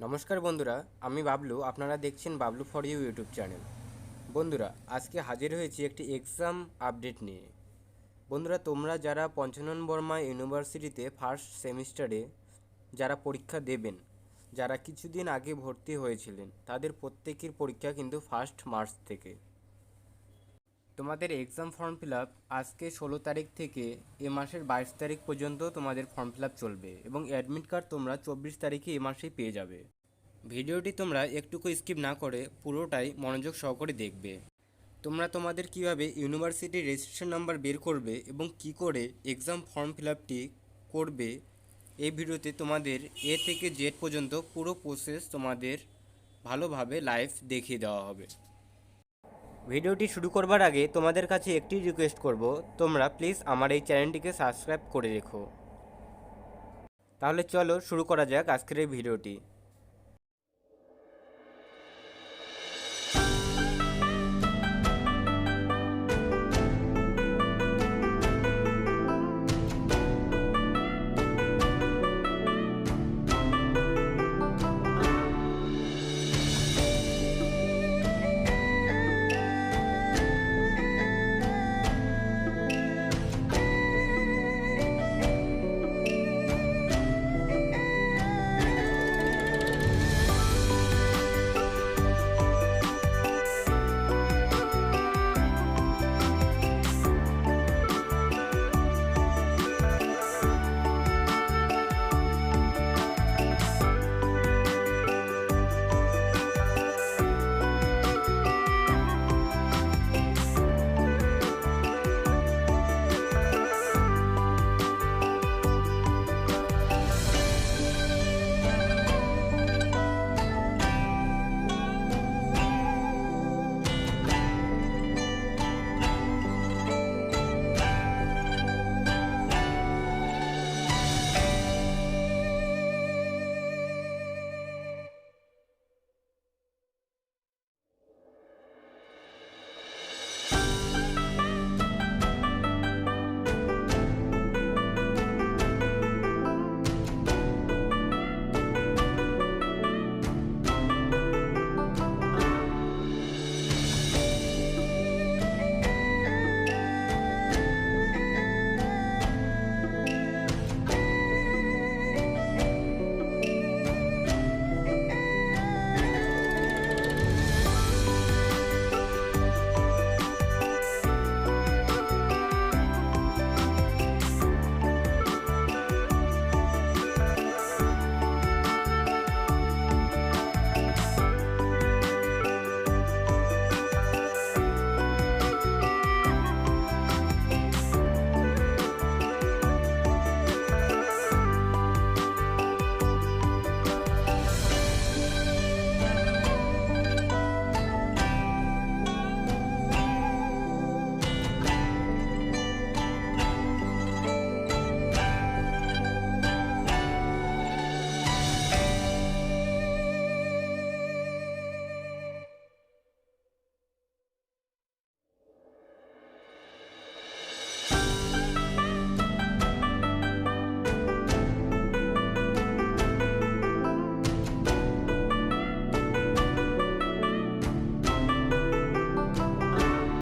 নমস্কার বন্ধুরা, আমি বাবলু। আপনারা দেখছেন Bablu for you YouTube channel. বন্ধুরা, আজকে হাজির হয়েছি একটি এক্সাম আপডেট নিয়ে। বন্ধুরা, তোমরা যারা পঞ্চানন বর্মা ইউনিভার্সিটিতে ফার্স্ট সেমিস্টারে যারা পরীক্ষা দেবেন, যারা কিছুদিন আগে ভর্তি হয়েছিলেন, তাদের প্রত্যেকের পরীক্ষা কিন্তু 1 মার্চ থেকে। তোমাদের এক্সাম ফর্ম ফিল আপ আজকে 16 তারিখ থেকে এ মাসের 22 তারিখ পর্যন্ত তোমাদের ফর্ম ফিল আপ চলবে এবং অ্যাডমিট কার্ড তোমরা 24 তারিখে এ মাসেই পেয়ে যাবে। ভিডিওটি তোমরা একটুকু স্কিপ না করে পুরোটাই মনোযোগ সহকারে দেখবে। তোমরা তোমাদের কিভাবে ইউনিভার্সিটির রেজিস্ট্রেশন নাম্বার বের করবে এবং কি করে এক্সাম ফর্ম ফিল আপটি করবে, এই ভিডিওতে তোমাদের এ থেকে জেড পর্যন্ত পুরো প্রসেস তোমাদের ভালোভাবে লাইভ দেখিয়ে দেওয়া হবে। ভিডিওটি শুরু করবার আগে তোমাদের কাছে একটি রিকোয়েস্ট করব, তোমরা প্লিজ আমার এই চ্যানেলটিকে সাবস্ক্রাইব করে রেখো। তাহলে চলো শুরু করা যাক আজকের এই ভিডিওটি।